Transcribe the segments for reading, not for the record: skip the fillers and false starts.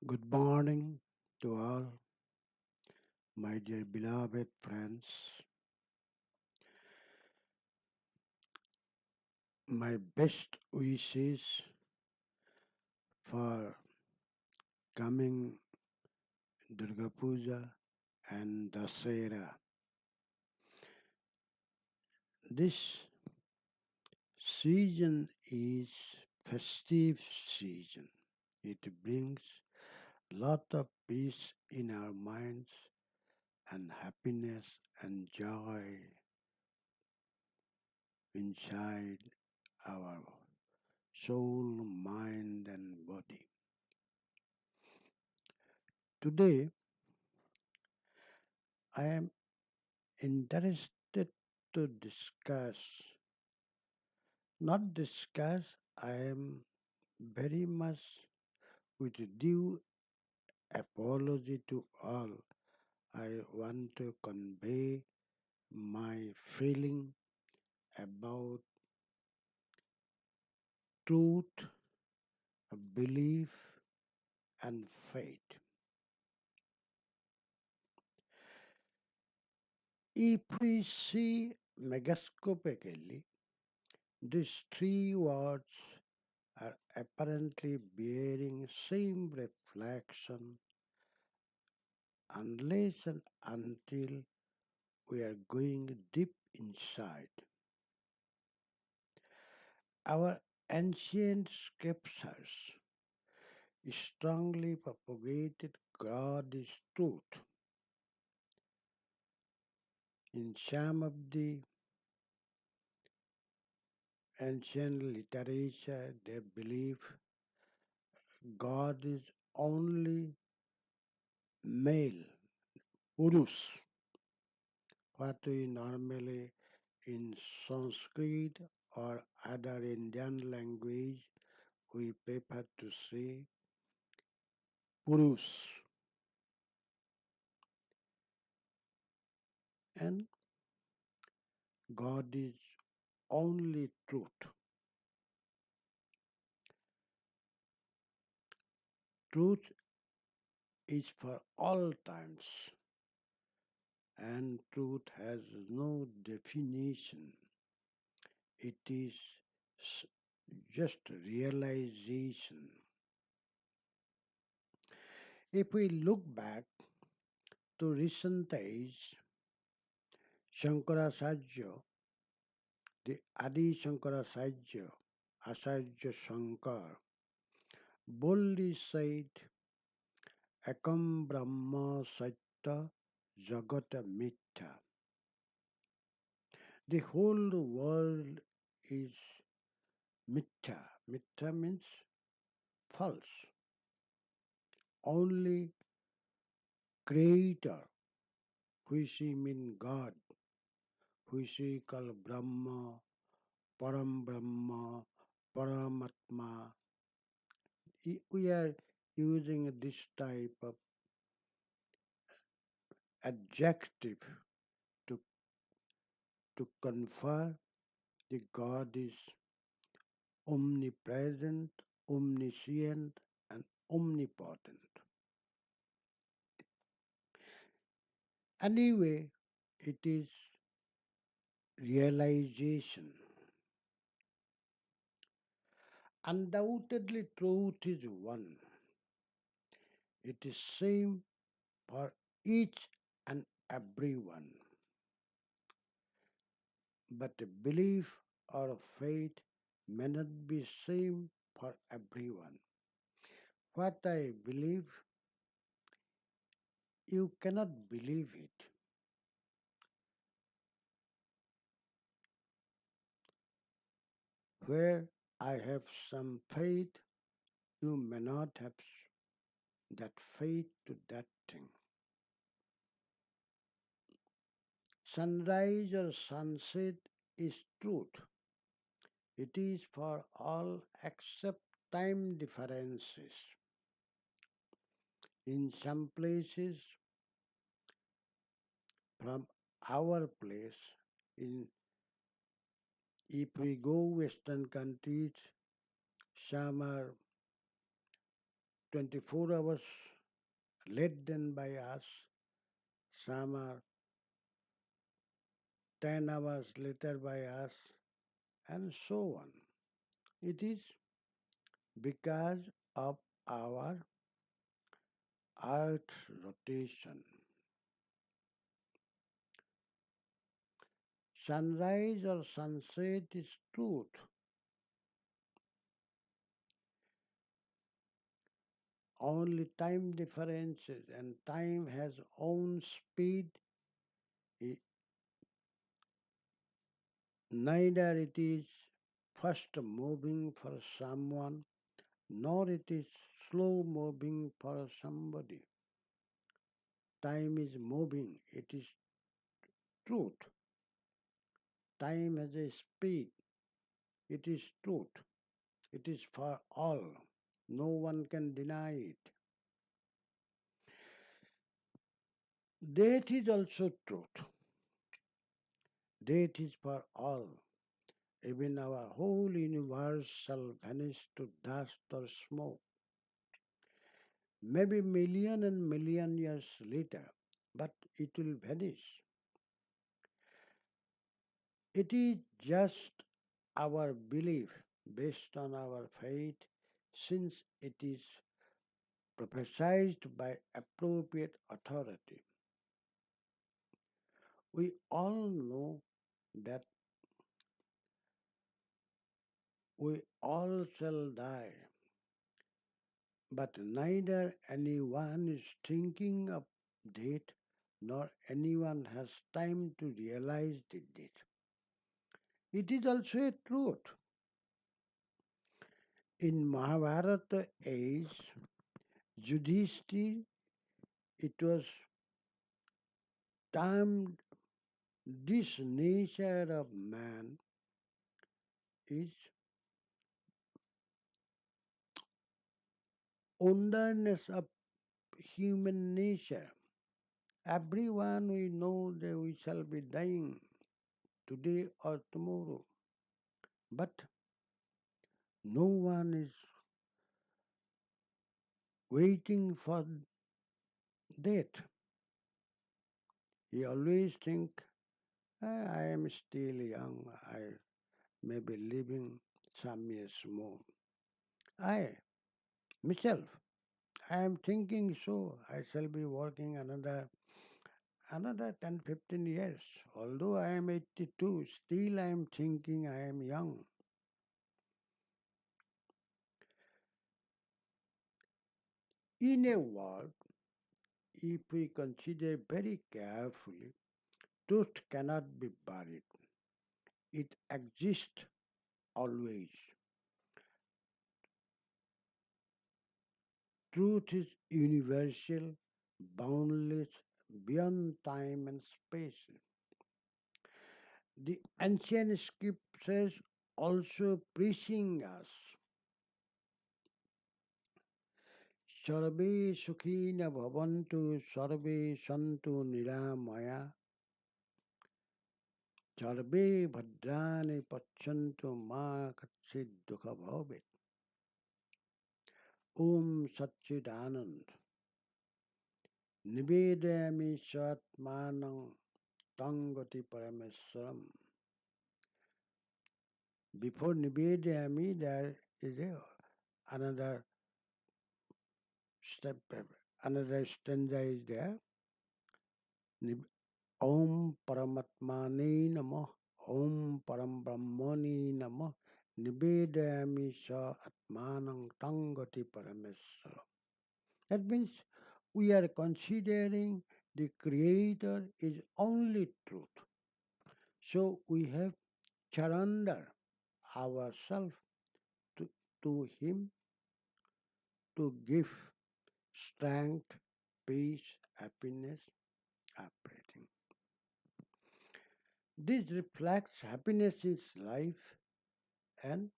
Good morning to all, my dear beloved friends. My best wishes for coming Durga Puja and DASERAH. This season is festive season. It brings lot of peace in our minds and happiness and joy inside our soul, mind, and body. Today, I am interested to discuss, not discuss, I am very much with due apology to all. I want to convey my feeling about truth, belief, and faith. If we see megascopically, these three words are apparently bearing same reflection unless and until we are going deep inside. Our ancient scriptures strongly propagated God is truth. In some of the ancient literature, they believe God is only male, Purus, what we normally in Sanskrit or other Indian language we prefer to say Purus. And God is only truth. Truth is for all times, and truth has no definition. It is just realization. If we look back to recent age, Shankaracharya, the Adi Shankaracharya, Acharya Shankar, boldly said, Ekam Brahma Satya Jagata Mithya. The whole world is mithya. Mithya means false. Only Creator, which we mean God, which we call Brahma, Param Brahma, Paramatma. We are using this type of adjective to, to confer the God is omnipresent, omniscient, and omnipotent. Anyway, it is realization. Undoubtedly, truth is one. It is same for each and everyone. But a belief or a faith may not be same for everyone. What I believe, you cannot believe it. Where I have some faith, you may not have that faith to that thing. Sunrise or sunset is truth. It is for all except time differences. In some places, from our place, in if we go Western countries, some are 24 hours late than by us, some are 10 hours later by us, and so on. It is because of our Earth rotation. Sunrise or sunset is truth. Only time differences, and time has own speed. I- Neither it is fast moving for someone, nor it is slow moving for somebody. Time is moving, it is truth. Time has a speed, it is truth. It is for all. No one can deny it. Death is also truth. Death is for all. Even our whole universe shall vanish to dust or smoke. Maybe million and million years later, but it will vanish. It is just our belief based on our faith, since it is prophesied by appropriate authority. We all know that we all shall die, but neither anyone is thinking of death nor anyone has time to realize the death. It is also a truth. In Mahabharata age, Yudhishthir, it was termed this nature of man is underness of human nature. Everyone we know that we shall be dying today or tomorrow, but no one is waiting for death. He always think, I am still young, I may be living some years more. I, myself, I am thinking so. I shall be working another 10, 15 years. Although I am 82, still I am thinking I am young. In a word, if we consider very carefully, truth cannot be buried. It exists always. Truth is universal, boundless, beyond time and space. The ancient scriptures also preaching us. Sarve sukhina bhavantu, sarve santu niramaya, sarve bhadrani pachantu ma katsit dukha bhavet. Om Satchidanand. Nivedayami Satmanam Tangati Parameswaram. Before Nivedayami, there is another step, another stanza is there. Om Paramatmane Namo, Om Param Brahmani Namo, Nivedayami Sa Atmanam Tangati Parameswaram. That means we are considering the Creator is only truth. So we have surrender ourselves to Him to give strength, peace, happiness, everything. This reflects happiness in life and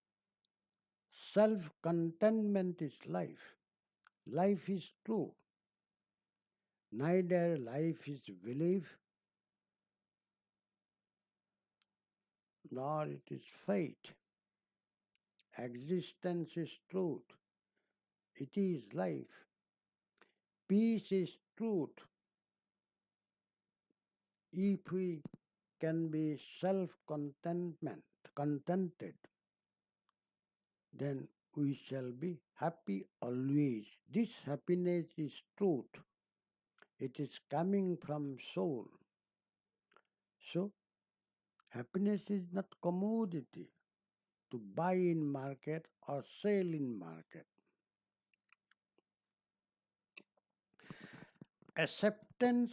self-contentment is life. Life is true. Neither life is belief nor it is fate. Existence is truth. It is life. Peace is truth. If we can be contented, then we shall be happy always. This happiness is truth. It is coming from soul. So happiness is not commodity to buy in market or sell in market. Acceptance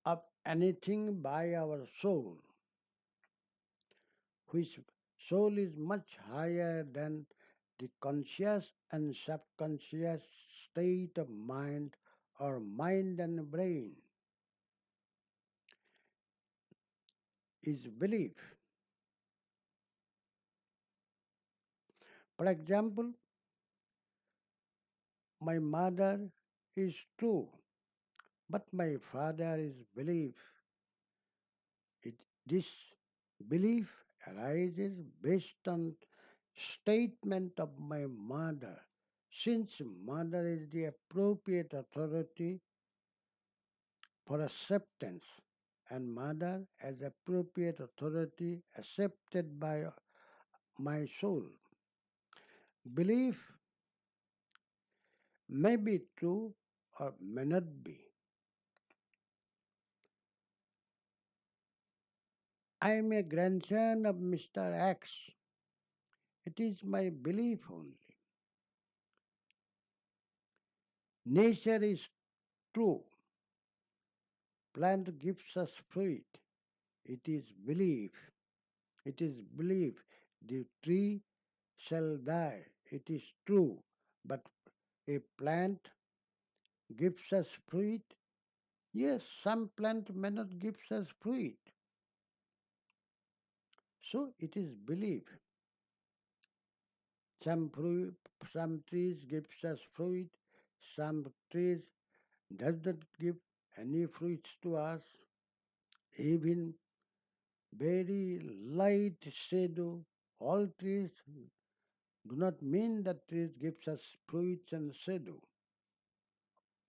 of anything by our soul, which soul is much higher than the conscious and subconscious state of mind or mind and brain, is belief. For example, my mother is true, but my father is belief. This belief arises based on statement of my mother. Since mother is the appropriate authority for acceptance, and mother as appropriate authority accepted by my soul. Belief may be true or may not be. I am a grandson of Mr. X. It is my belief only. Nature is true. Plant gives us fruit. It is belief. It is belief. The tree shall die. It is true. But a plant gives us fruit. Yes, some plant may not give us fruit. So it is belief. Some fruit, some trees gives us fruit. Some trees does not give any fruits to us. Even very light shadow. All trees do not mean that trees gives us fruits and shadow.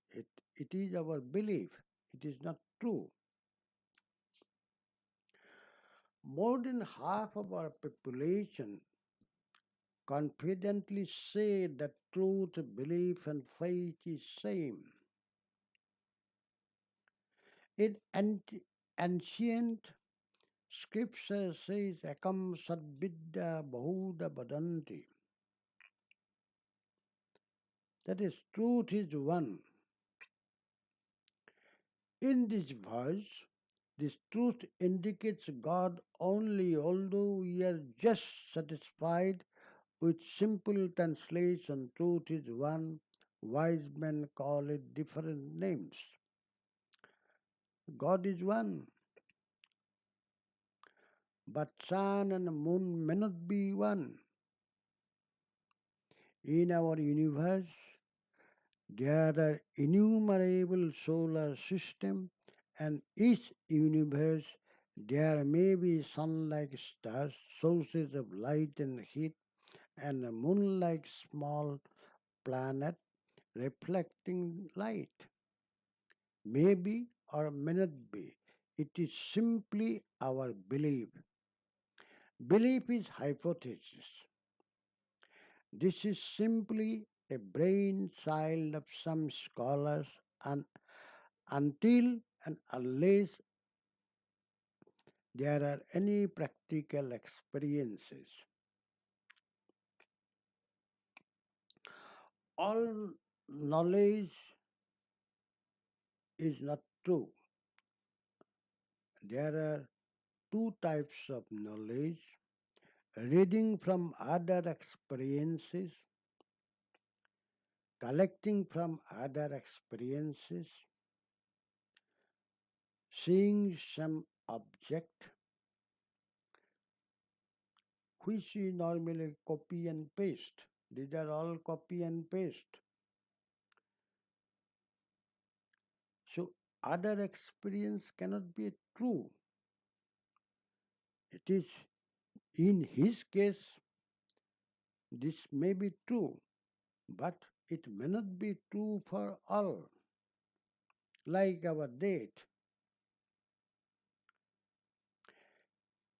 It, it is our belief. It is not true. More than half of our population confidently say that truth, belief, and faith is same. In ancient scripture says, Ekam sadvidya bahuda badanti. That is, truth is one. In this verse, this truth indicates God only, although we are just satisfied with simple translation. Truth is one. Wise men call it different names. God is one. But sun and moon may not be one. In our universe, there are innumerable solar systems, and each universe there may be sun-like stars, sources of light and heat, and a moon-like small planet reflecting light. Maybe or may not be. It is simply our belief. Belief is hypothesis. This is simply a brainchild of some scholars, and until and unless there are any practical experiences. All knowledge is not true. There are two types of knowledge: reading from other experiences, collecting from other experiences, seeing some object which we normally copy and paste. These are all copy and paste. So other experience cannot be true. It is in his case, this may be true, but it may not be true for all, like our date.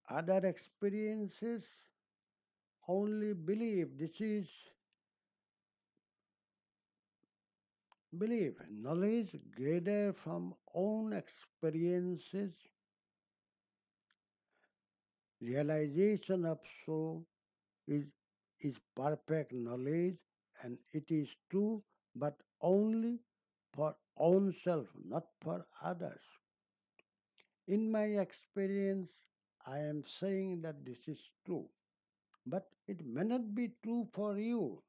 Other experiences only believe this is belief. Knowledge gathered from own experiences, realization of so is, is perfect knowledge and it is true, but only for own self, not for others. In my experience, I am saying that this is true, but it may not be true for you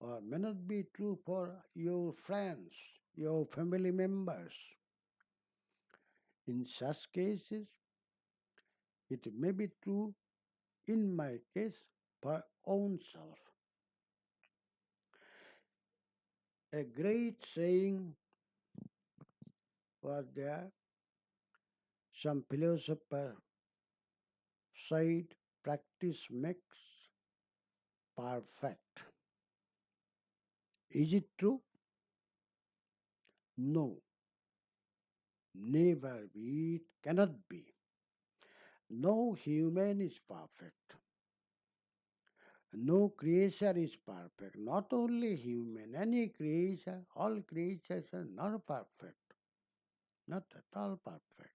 or may not be true for your friends, your family members. In such cases, it may be true, in my case, for own self. A great saying was there. Some philosopher said, practice makes perfect. Is it true? No, never be. It cannot be. No human is perfect. No creature is perfect. Not only human, any creature, all creatures are not perfect. Not at all perfect.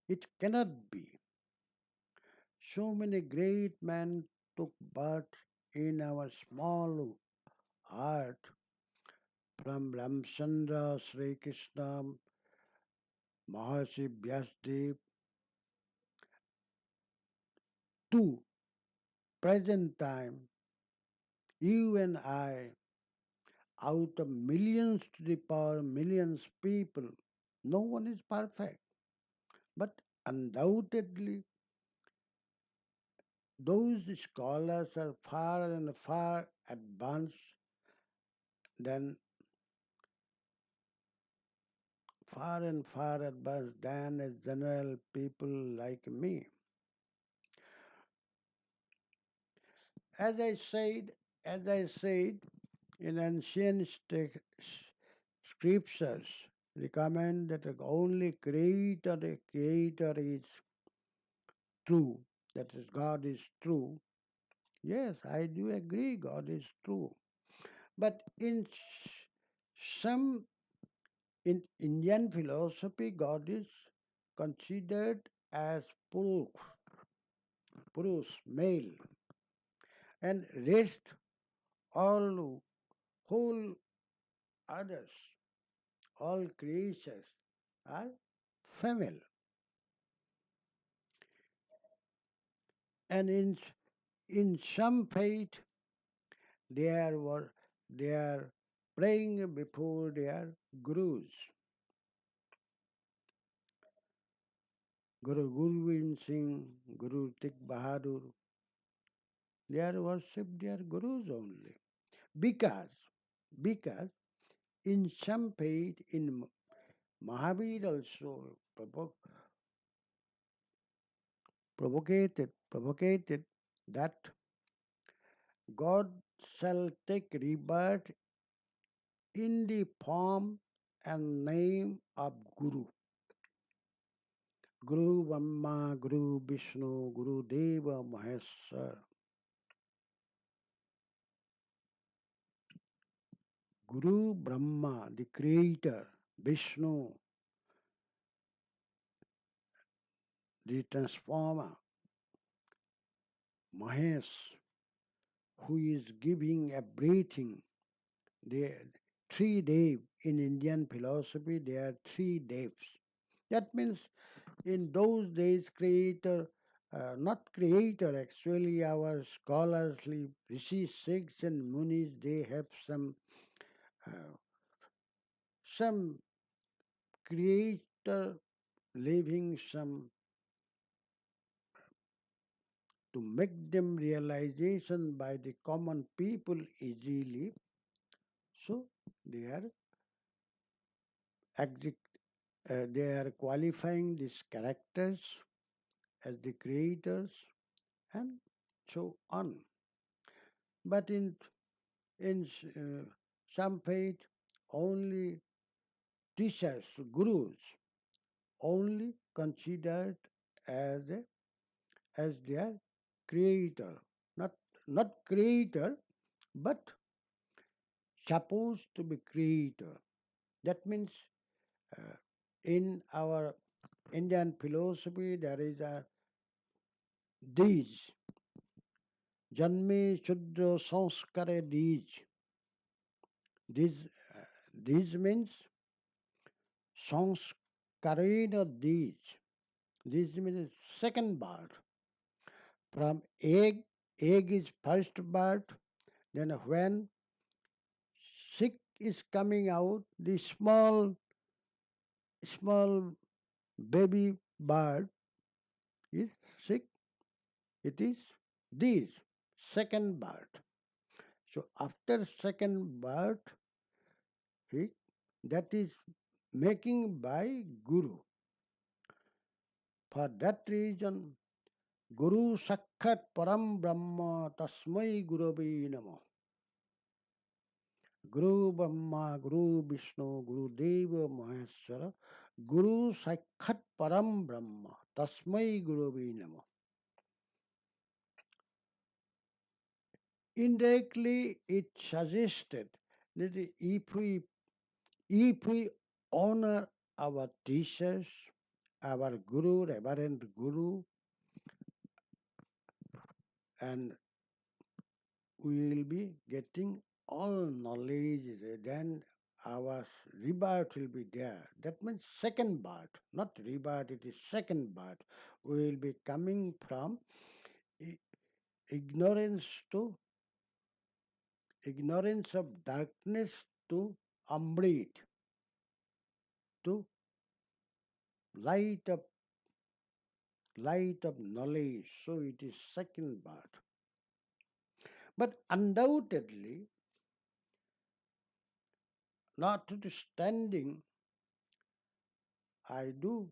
It cannot be. So many great men took birth in our small earth, from Ramchandra, Sri Krishna, Maharshi Vyasdev to present time, you and I, out of millions to the power millions people, no one is perfect. But undoubtedly, those scholars are far and far advanced than far and far advanced than a general people like me. As I said, as I said, in ancient scriptures, recommend that only creator is true. That is, God is true. Yes, I do agree, God is true. But some in Indian philosophy, God is considered as Purus, male, and rest all whole others, all creatures are female. And in some faith, they are praying before their gurus. Guru Govind Singh, Guru Tik Bahadur, they are worship their gurus only. Because, because in some faith, in Mahavir also provocated that God shall take rebirth in the form and name of Guru. Guru Brahma, Guru Vishnu, Guru Deva Maheshwar. Guru Brahma, the creator, Vishnu, the transformer, Mahesh, who is giving everything. The three dev in Indian philosophy, there are three devs. That means in those days, creator, not creator, actually, our scholarly rishis, Sikhs, and munis, they have uh, some creator leaving some to make them realization by the common people easily. So they are they are qualifying these characters as the creators and so on. But in In some faith, only teachers, gurus, only considered as as their creator, not not creator, but supposed to be creator. That means uh, in our Indian philosophy there is a these janme shudra sanskare these these means Sanskarena these means second birth. From egg is first birth. Then when sick is coming out, the small baby bird is sick. It is this second birth. So after second birth, he, that is making by Guru. For that reason, Guru Sakkhat Param Brahma Tasmai Gurave Namo. Guru Brahma, Guru Vishnu, Guru Deva Maheshwara, Guru Sakkhat Param Brahma Tasmai Gurave Namo. Indirectly, it suggested that if we honor our teachers, our Guru, Reverend Guru, and we will be getting all knowledge, then our rebirth will be there. That means second birth, not rebirth, it is second birth. We will be coming from ignorance to ignorance of darkness to Amrit, to light of knowledge. So it is second birth. But undoubtedly, notwithstanding, I do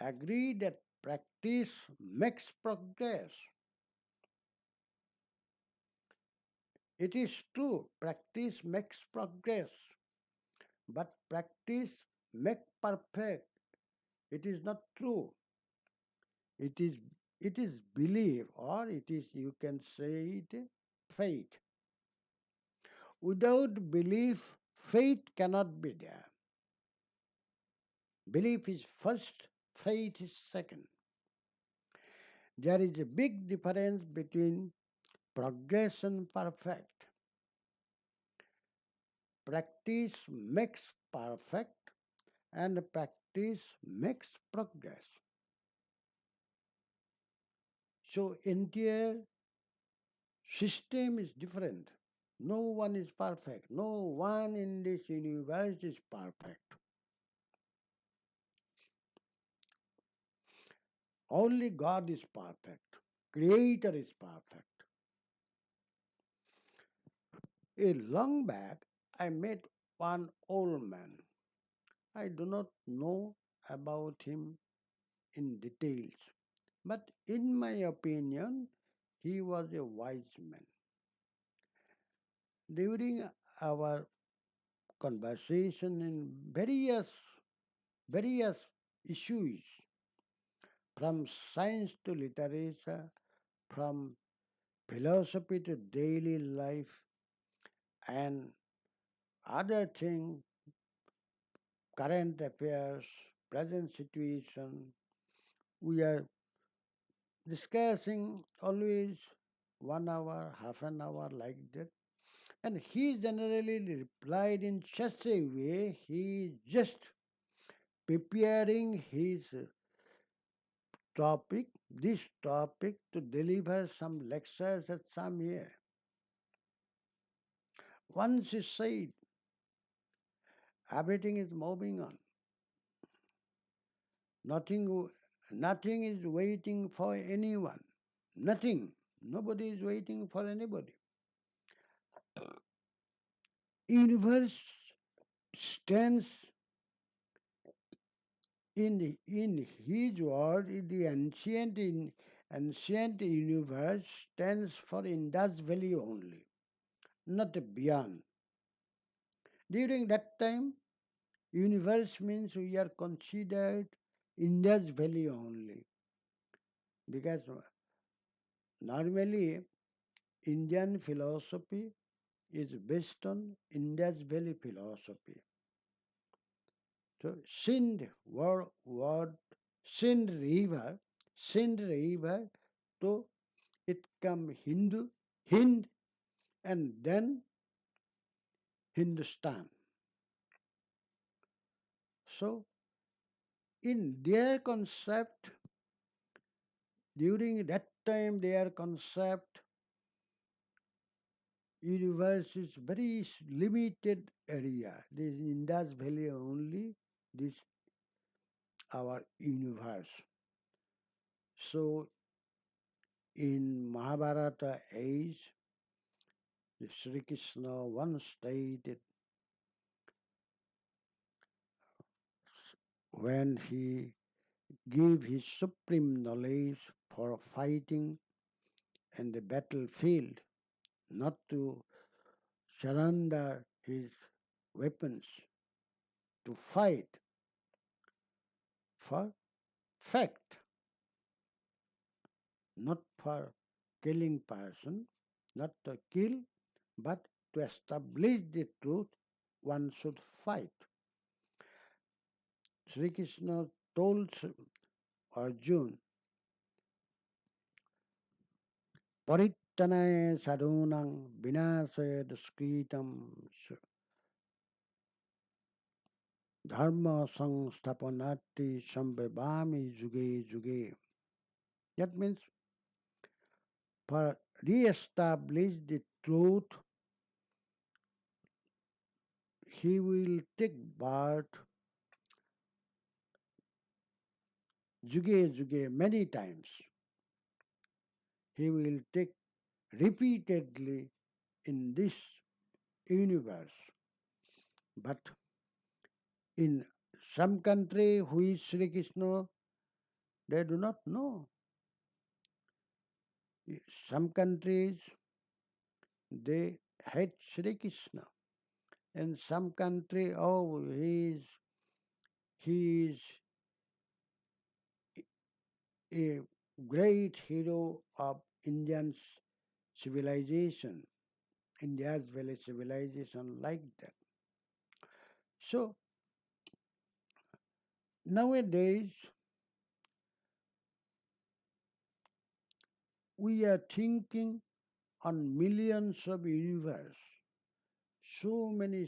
agree that practice makes progress. It is true, practice makes progress, but practice make perfect. It is not true. It is it is belief, or it is, you can say it, faith. Without belief, faith cannot be there. Belief is first, faith is second. There is a big difference between progress and perfect. Practice makes perfect and practice makes progress. So entire system is different. No one is perfect. No one in this universe is perfect. Only God is perfect. Creator is perfect. A long back, I met one old man. I do not know about him in details, but in my opinion, he was a wise man. During our conversation in various issues, from science to literature, from philosophy to daily life, and other things, current affairs, present situation, we are discussing always 1 hour, half an hour like that. And he generally replied in such a way, he is just preparing his this topic to deliver some lectures at some year. Once he said, everything is moving on. Nothing, nothing is waiting for anyone. Nothing. Nobody is waiting for anybody. Universe stands in his word, the ancient universe stands for Indus Valley only. not beyond. During that time, universe means we are considered India's value only. Because normally Indian philosophy is based on India's value philosophy. So word Sind river, so it come Hind, and then Hindustan. So in their concept, during that time, their concept, universe is very limited area. This Indus Valley only, this our universe. So in Mahabharata age, Sri Krishna once stated when he gave his supreme knowledge for fighting in the battlefield, not to surrender his weapons, to fight for fact, not for killing person, not to kill, but to establish the truth, one should fight. Sri Krishna told Arjun, Parittanaye sadhunam vinasaya duskritam dharma samstapanati sambhavami juge juge. That means for re-establish the truth, he will take birth juge juge many times. He will take repeatedly in this universe. But in some country who is Sri Krishna, they do not know. Some countries they hate Sri Krishna. In some country, oh, he is a great hero of Indian civilization, India's valley civilization like that. So nowadays we are thinking on millions of universe, so many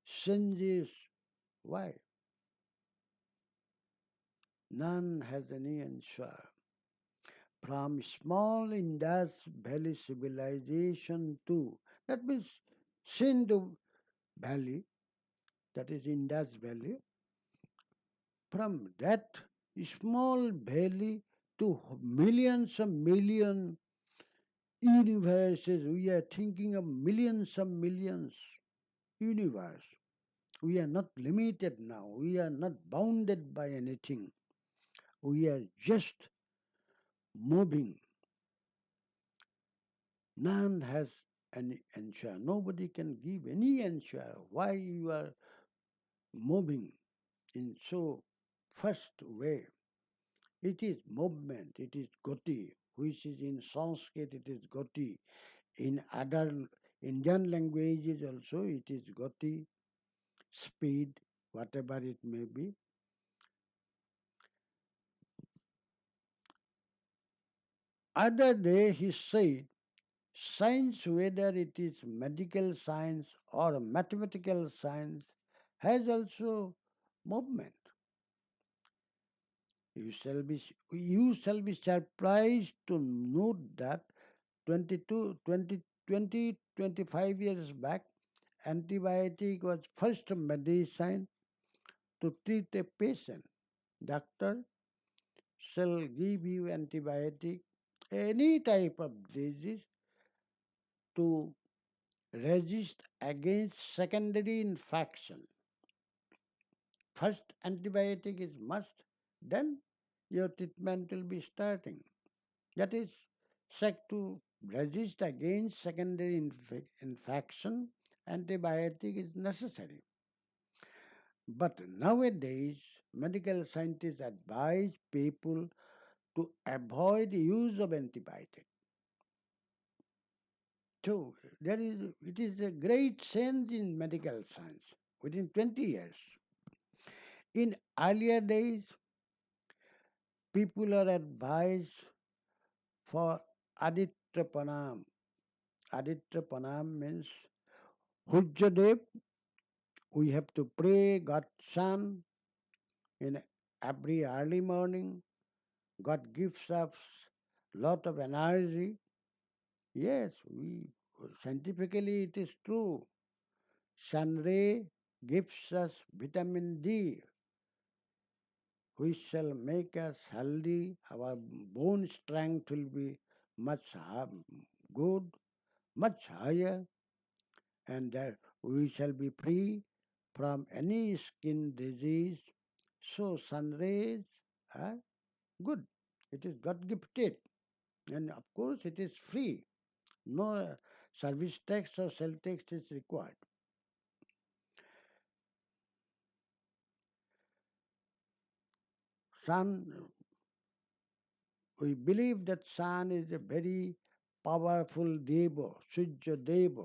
senses. Why? None has any answer. From small Indus Valley civilization to, that means Sindhu Valley, that is Indus Valley, from that small valley to million universes, we are thinking of millions universe. We are not limited now. We are not bounded by anything. We are just moving. None has any answer. Nobody can give any answer why you are moving in so first way. It is movement, it is goti, which is in Sanskrit it is goti. In other Indian languages also it is goti, speed, whatever it may be. Other day he said, science, whether it is medical science or mathematical science, has also movement. You shall be surprised to note that 25 years back, antibiotic was first medicine to treat a patient. Doctor shall give you antibiotic, any type of disease, to resist against secondary infection. First antibiotic is must, then your treatment will be starting. That is said to resist against secondary infection, antibiotic is necessary. But nowadays, medical scientists advise people to avoid use of antibiotic. So it is a great change in medical science within 20 years. In earlier days, people are advised for Aditya Pranam. Aditya Pranam means Hujjadev. We have to pray God's Son in every early morning. God gives us lot of energy. Yes, we scientifically it is true. Sun ray gives us vitamin D, which shall make us healthy. Our bone strength will be much good, much higher, and that we shall be free from any skin disease. So sun rays are good. It is God gifted, and of course it is free. No service tax or sell tax is required. Sun, we believe that sun is a very powerful deva, Sujya deva,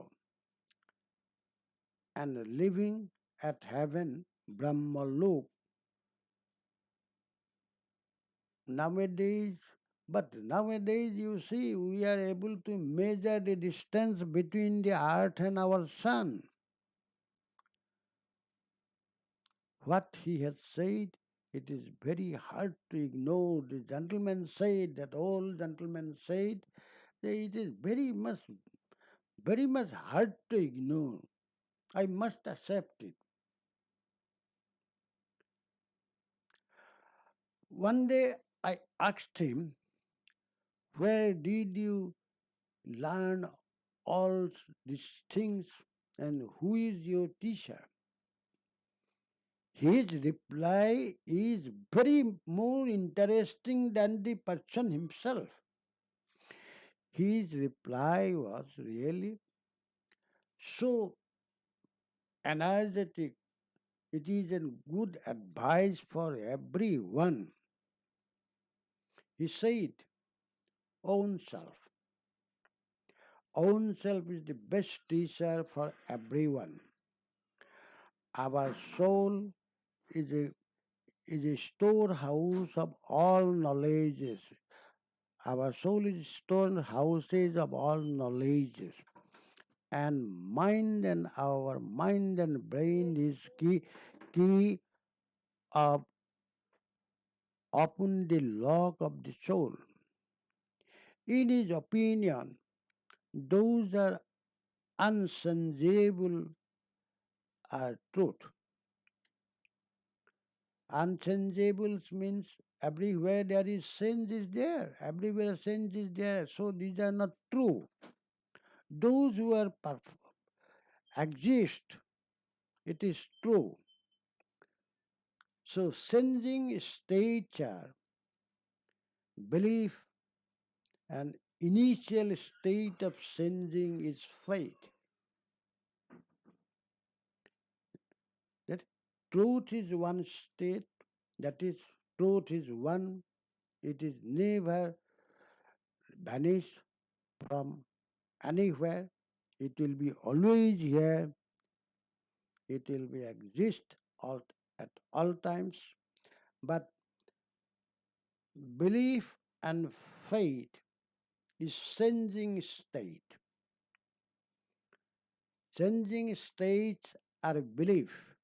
and living at heaven, Brahma Lok. Nowadays, but nowadays you see we are able to measure the distance between the earth and our sun. What he has said, it is very hard to ignore. The gentleman said, that old gentleman said, that it is very much hard to ignore. I must accept it. One day I asked him, where did you learn all these things and who is your teacher? His reply is very more interesting than the person himself. His reply was really so energetic. It is a good advice for everyone. He said, own self. Own self is the best teacher for everyone. Our soul is a storehouse of all knowledges. Our soul is storehouses of all knowledges. And our mind and brain is key of open the lock of the soul. In his opinion, those are unchangeable truth. Unchangeables means everywhere there is sense is there. Everywhere sense is there. So these are not true. Those who are exist, it is true. So sensing states are belief, and initial state of sensing is faith. That truth is one state, that is, truth is one, it is never vanished from anywhere, it will be always here, it will be exist at all times. But belief and faith is sensing state. Sensing states are belief.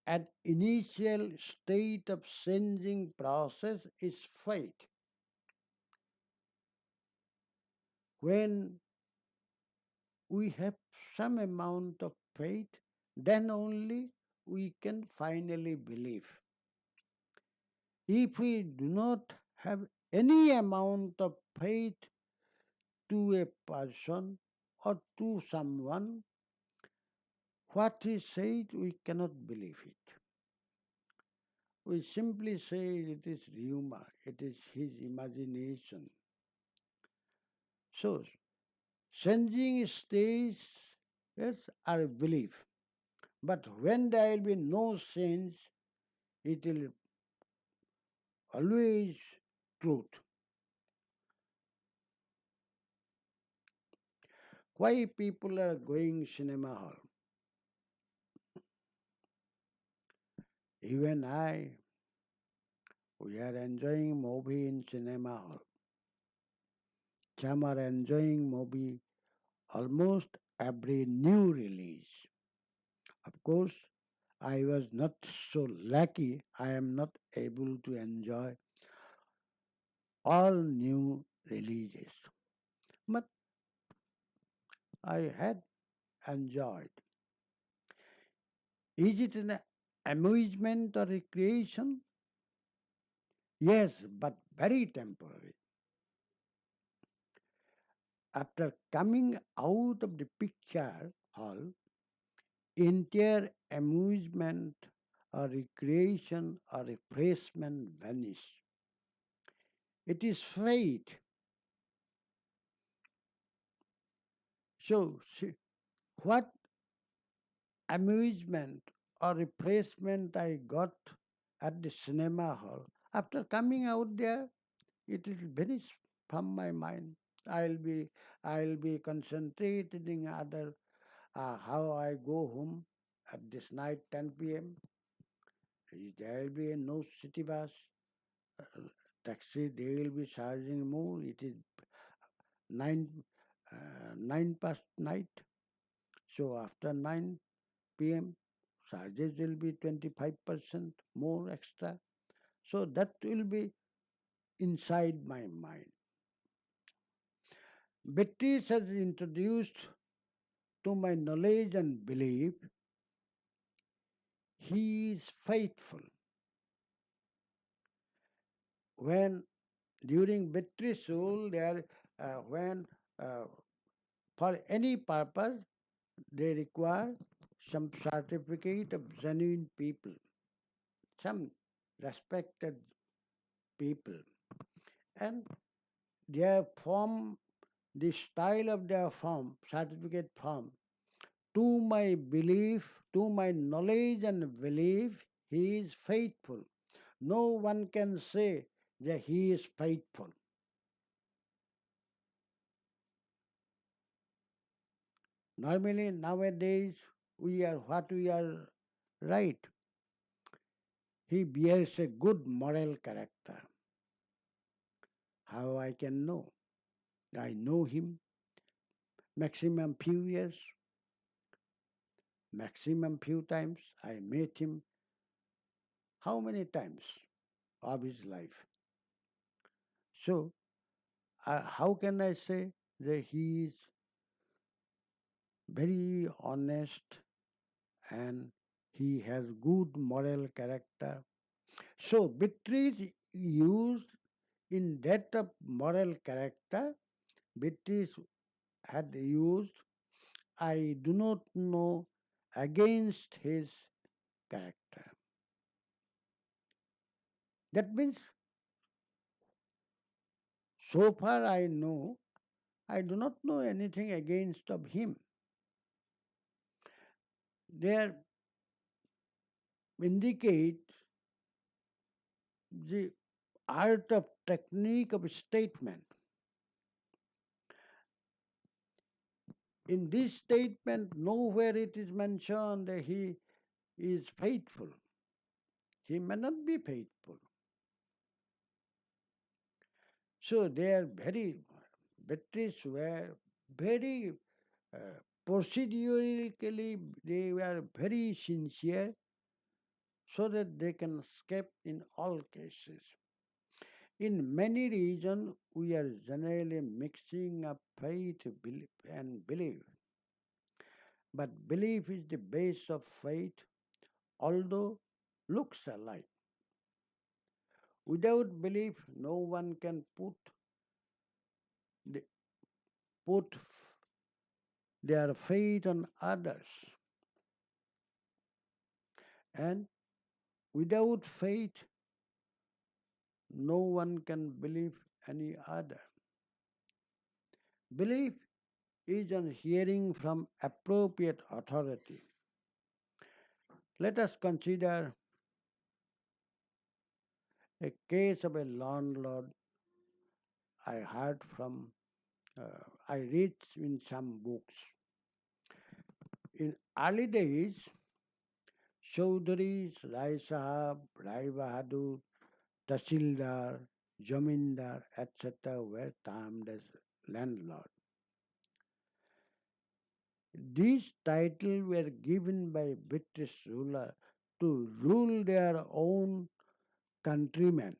An initial state of sensing process is faith. When we have some amount of faith, then only we can finally believe. If we do not have any amount of faith to a person or to someone, what he said, we cannot believe it. We simply say it is rumor, it is his imagination. So, changing stays is our belief. But when there will be no change, it will always truth. Why people are going cinema hall? Even I, we are enjoying movie in cinema hall. Some are enjoying movie almost every new release. Of course, I was not so lucky. I am not able to enjoy all new releases. But I had enjoyed. Is it an amusement or recreation? Yes, but very temporary. After coming out of the picture hall, entire amusement or recreation or refreshment vanish. It is fate. So, see, what amusement or refreshment I got at the cinema hall, after coming out there, it will vanish from my mind. I'll be I'll be concentrating other how I go home at this night 10 p.m. There will be no city bus, uh, taxi. They will be charging more. It is nine 9 past night. So after 9 p.m., charges will be 25% more extra. So that will be inside my mind. British has introduced to my knowledge and belief, he is faithful. When during British rule, there when uh, for any purpose they require some certificate of genuine people, some respected people, and their form, the style of their form, certificate form, to my belief, to my knowledge and belief, he is faithful. No one can say that he is faithful. Normally, nowadays, we are right. He bears a good moral character. How I can know? I know him maximum few years, maximum few times. I met him how many times of his life. So, how can I say that he is very honest and he has good moral character? So, Beatrice used in that of moral character, Beatrice had used, I do not know, against his character. That means, so far I know, I do not know anything against of him. There indicate the art of technique of statement. In this statement, nowhere it is mentioned that he is faithful. He may not be faithful. So they are very, British were very procedurally, they were very sincere so that they can escape in all cases. In many regions, we are generally mixing up faith and belief. But belief is the base of faith, although looks alike. Without belief, no one can the, put their faith on others. And without faith, no one can believe any other. Belief is on hearing from appropriate authority. Let us consider a case of a landlord I heard from, I read in some books. In early days, Chaudharis, Rai Sahab, Rai Bahadur, Tasildar, Jamindar, etc. were termed as landlord. These titles were given by British ruler to rule their own countrymen.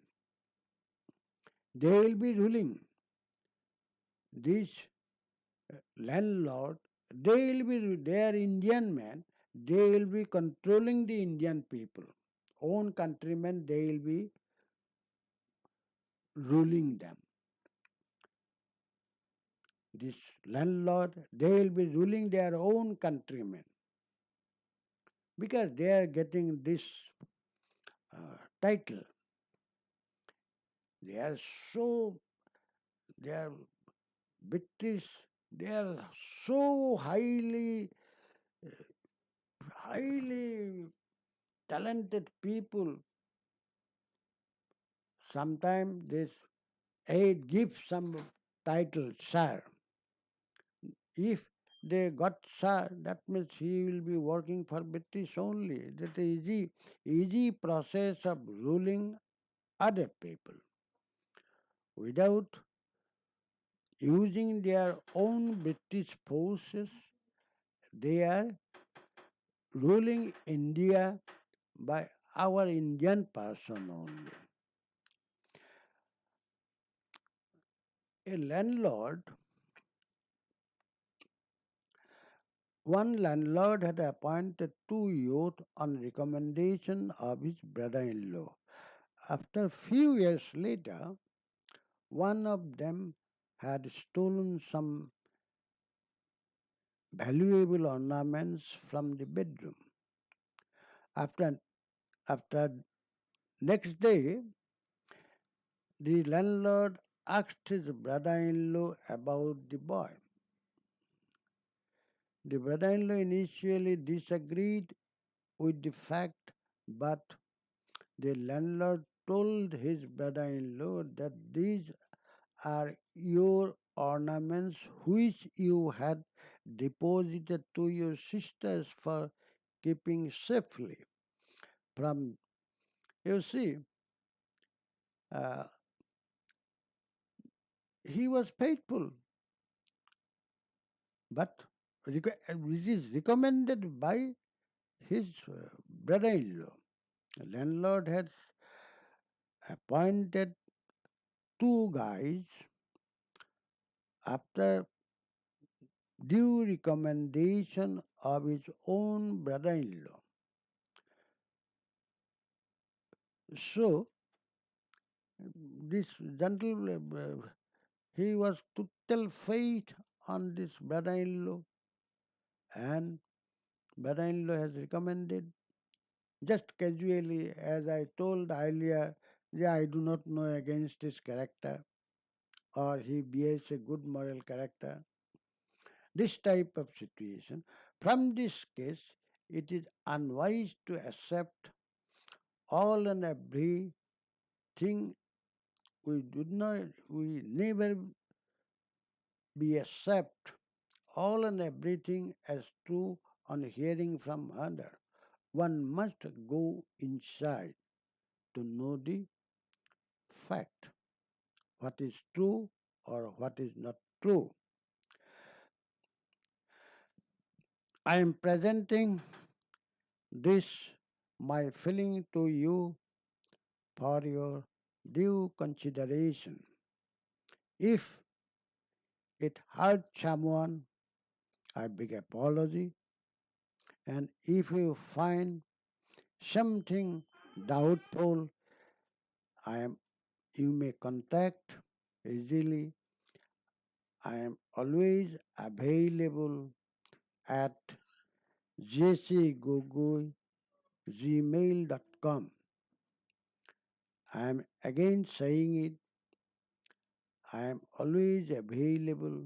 They will be ruling. These landlord, they are Indian men, they will be controlling the Indian people. Own countrymen, they will be ruling them. This landlord, they will be ruling their own countrymen because they are getting this title. They are so, they are British, they are so highly talented people. Sometimes this aid gives some title, sir. If they got sir, that means he will be working for British only. That is easy process of ruling other people without using their own British forces. They are ruling India by our Indian person only. A landlord, one landlord had appointed two youths on recommendation of his brother-in-law. After few years later, one of them had stolen some valuable ornaments from the bedroom. After, after next day, the landlord asked his brother-in-law about the boy. The brother-in-law initially disagreed with the fact, but the landlord told his brother-in-law that these are your ornaments which you had deposited to your sisters for keeping safely from, you see, uh, he was faithful, but it is recommended by his brother-in-law. The landlord has appointed two guys after due recommendation of his own brother-in-law. So, this gentle, he was total faith on this brother-in-law, and brother-in-law has recommended just casually, as I told earlier, yeah, I do not know against his character, or he behaves a good moral character. This type of situation. From this case, it is unwise to accept all and everything. We never be accept all and everything as true on hearing from other. One must go inside to know the fact, what is true or what is not true. I am presenting this my feeling to you for your due consideration. If it hurt someone, I beg apology. And if you find something doubtful, you may contact easily. I am always available at jcgogoi@gmail.com. I am again saying it. I am always available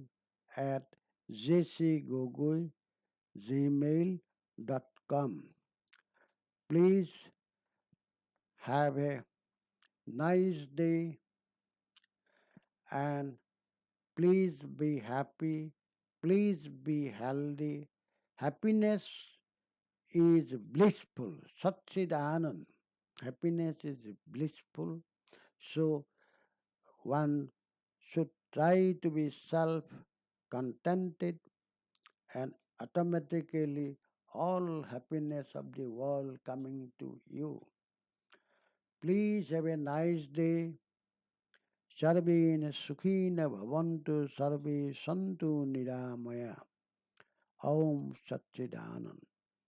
at jcgogoi@gmail.com. Please have a nice day and please be happy. Please be healthy. Happiness is blissful. Satchid Anand. Happiness is blissful. So one should try to be self contented and automatically all happiness of the world coming to you. Please have a nice day. Sarvena Sukhina Bhavantu Sarve Santu Niramaya. Om Satchidanand.